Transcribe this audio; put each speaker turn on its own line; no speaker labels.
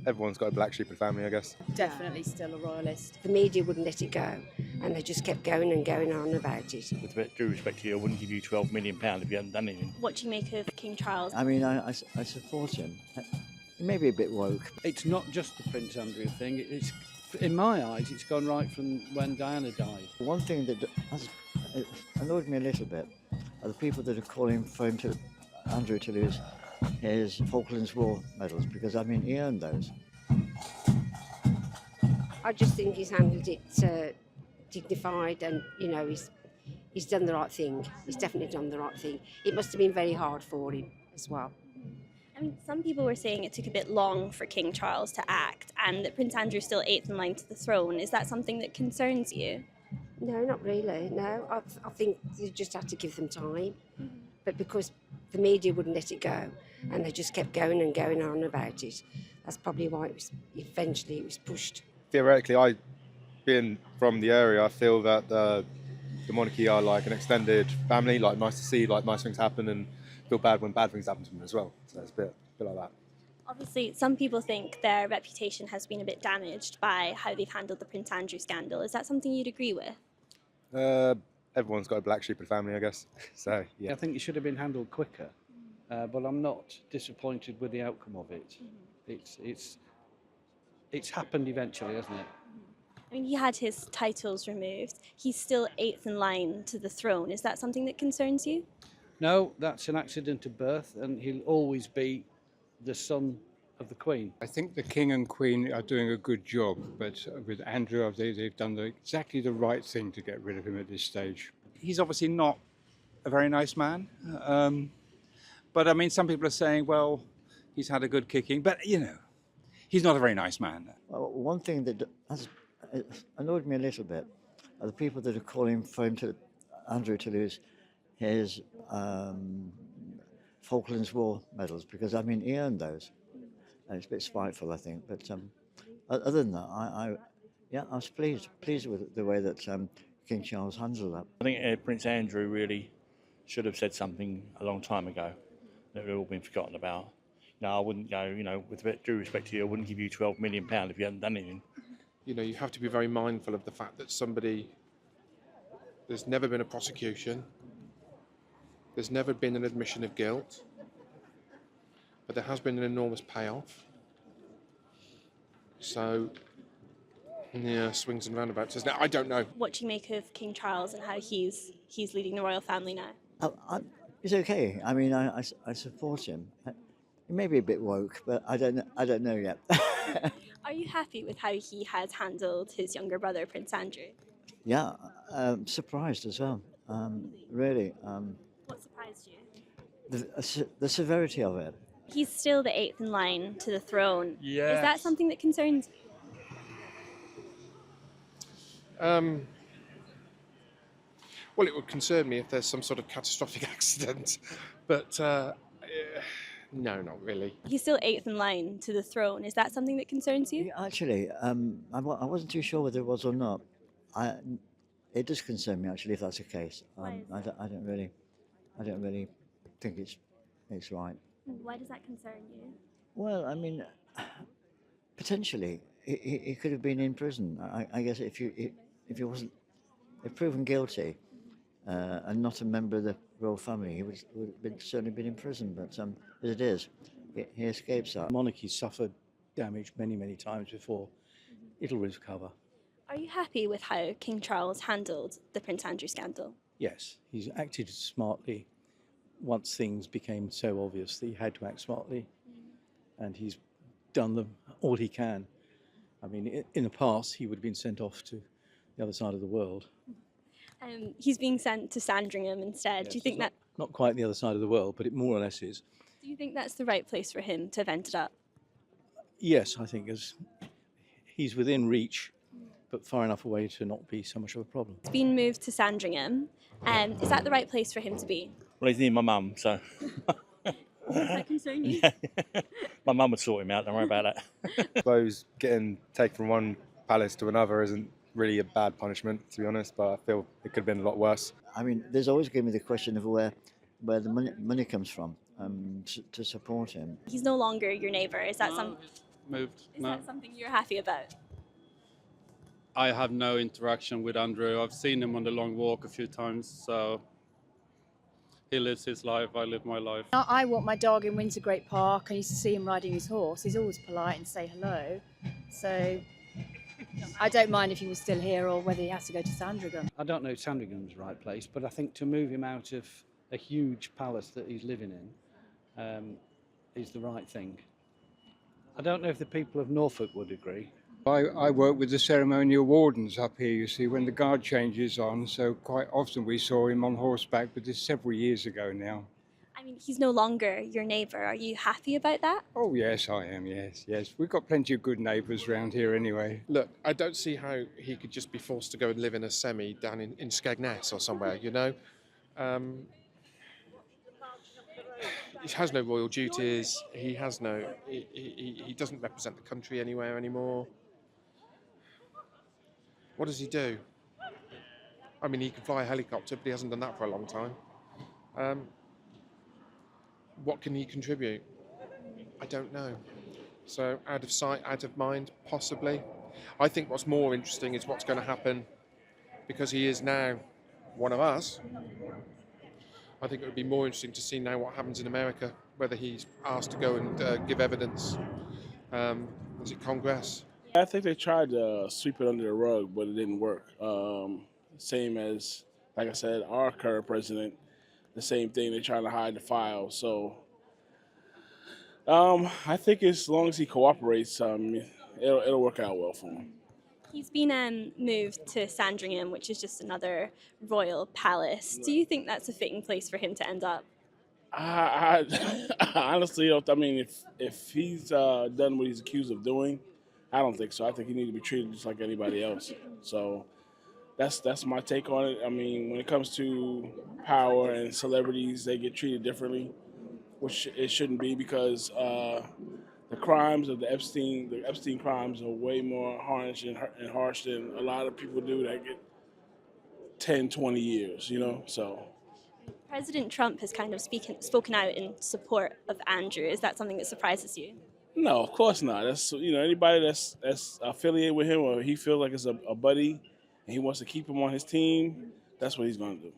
everyone's got a black sheep of the family, I guess.
Definitely still a royalist.
The media wouldn't let it go, and they just kept going and going on about it.
With a bit due respect to you, I wouldn't give you £12 million if you hadn't done anything.
What do you make of King Charles?
I mean, I support him. He may be a bit woke.
It's not just the Prince Andrew thing. It's, in my eyes, it's gone right from when Diana died.
One thing that has annoyed me a little bit are the people that are calling for him to, Andrew, to lose his Falklands War medals, because, I mean, he earned those.
I just think he's handled it dignified, and he's done the right thing. He's definitely done the right thing. It must have been very hard for him as well.
I mean, some people were saying it took a bit long for King Charles to act and that Prince Andrew's still eighth in line to the throne. Is that something that concerns you?
No, not really, no. I think they just had to give them time. But because the media wouldn't let it go, and they just kept going and going on about it, that's probably why eventually it was pushed.
Theoretically, I, being from the area, I feel that the monarchy are like an extended family, like nice to see like nice things happen, and feel bad when bad things happen to them as well. So it's a bit like that.
Obviously, some people think their reputation has been a bit damaged by how they've handled the Prince Andrew scandal. Is that something you'd agree with?
Everyone's got a black sheep of the family, I guess. So, yeah.
I think it should have been handled quicker, but I'm not disappointed with the outcome of it. It's happened eventually, hasn't it?
I mean, he had his titles removed. He's still eighth in line to the throne. Is that something that concerns you?
No, that's an accident of birth, and he'll always be the son of the Queen.
I think the King and Queen are doing a good job, but with Andrew, they've done exactly the right thing to get rid of him at this stage.
He's obviously not a very nice man, but I mean, some people are saying, well, he's had a good kicking, but he's not a very nice man.
Well, one thing that has annoyed me a little bit are the people that are calling for him to, Andrew, to lose his Falklands War medals, because, I mean, he earned those. And it's a bit spiteful, I think. But other than that, I was pleased with the way that King Charles handled that.
I think Prince Andrew really should have said something a long time ago that had all been forgotten about. I wouldn't go, with a bit due respect to you, I wouldn't give you £12 million if you hadn't done anything.
You have to be very mindful of the fact that there's never been a prosecution, there's never been an admission of guilt, but there has been an enormous payoff. So, yeah, swings and roundabouts. Isn't it? I don't know.
What do you make of King Charles and how he's leading the royal family now?
It's okay. I mean, I support him. He may be a bit woke, but I don't know yet.
Are you happy with how he has handled his younger brother, Prince Andrew?
Yeah, surprised as well. Really.
What surprised you?
The severity of it.
He's still the eighth in line to the throne.
Yes.
Is that something that concerns you?
Well, it would concern me if there's some sort of catastrophic accident, but no, not really.
He's still eighth in line to the throne. Is that something that concerns you?
Yeah, actually, I wasn't too sure whether it was or not. It does concern me, actually, if that's the case. I don't really think it's right.
Why does that concern you?
Well, I mean, potentially he could have been in prison. I guess if he wasn't proven guilty and not a member of the royal family, he would have certainly been in prison. But as it is, he escapes that.
Monarchy suffered damage many times before. It'll recover.
Are you happy with how King Charles handled the Prince Andrew scandal?
Yes, he's acted smartly. Once things became so obvious that he had to act smartly, and he's done all he can. I mean, in the past, he would have been sent off to the other side of the world.
He's being sent to Sandringham instead.
Yes,
do you think that...
Not quite the other side of the world, but it more or less is.
Do you think that's the right place for him to have ended up?
Yes, I think he's within reach, but far enough away to not be so much of a problem.
He's been moved to Sandringham. Is that the right place for him to be?
Well, he's near my mum, so...
Does that concern you?
Yeah. My mum would sort him out, don't worry about that.
I suppose getting taken from one palace to another isn't really a bad punishment, to be honest, but I feel it could have been a lot worse.
I mean, there's always going to be the question of where the money comes from to support him.
He's no longer your neighbour. Is that some...
moved.
Is
No,
that something you're happy about?
I have no interaction with Andrew. I've seen him on the long walk a few times, so he lives his life, I live my life.
I walk my dog in Windsor Great Park. I used to see him riding his horse. He's always polite and say hello. So I don't mind if he was still here or whether he has to go to Sandringham.
I don't know if Sandringham's the right place, but I think to move him out of a huge palace that he's living in is the right thing. I don't know if the people of Norfolk would agree.
I work with the ceremonial wardens up here, you see, when the guard changes on, so quite often we saw him on horseback, but this is several years ago now.
I mean, he's no longer your neighbour. Are you happy about that?
Oh yes, I am, yes. We've got plenty of good neighbours around here anyway.
Look, I don't see how he could just be forced to go and live in a semi down in Skegness or somewhere, you know? He has no royal duties. He has no. He doesn't represent the country anywhere anymore. What does he do? I mean, he can fly a helicopter, but he hasn't done that for a long time. What can he contribute? I don't know. So out of sight, out of mind, possibly. I think what's more interesting is what's going to happen because he is now one of us. I think it would be more interesting to see now what happens in America, whether he's asked to go and give evidence. Is it Congress?
I think they tried to sweep it under the rug, but it didn't work. Same as, like I said, our current president, the same thing. They're trying to hide the files. So I think as long as he cooperates, it'll work out well for him.
He's been moved to Sandringham, which is just another royal palace. Do you think that's a fitting place for him to end up?
I honestly don't. I mean, if he's done what he's accused of doing, I don't think so. I think he needs to be treated just like anybody else. So that's my take on it. I mean, when it comes to power and celebrities, they get treated differently, which it shouldn't be because the crimes of the Epstein crimes are way more harsh and harsh than a lot of people do that get 10, 20 years, you know, so.
President Trump has kind of spoken out in support of Andrew. Is that something that surprises you?
No, of course not. That's, you know, anybody that's affiliated with him or he feels like it's a buddy and he wants to keep him on his team, that's what he's going to do.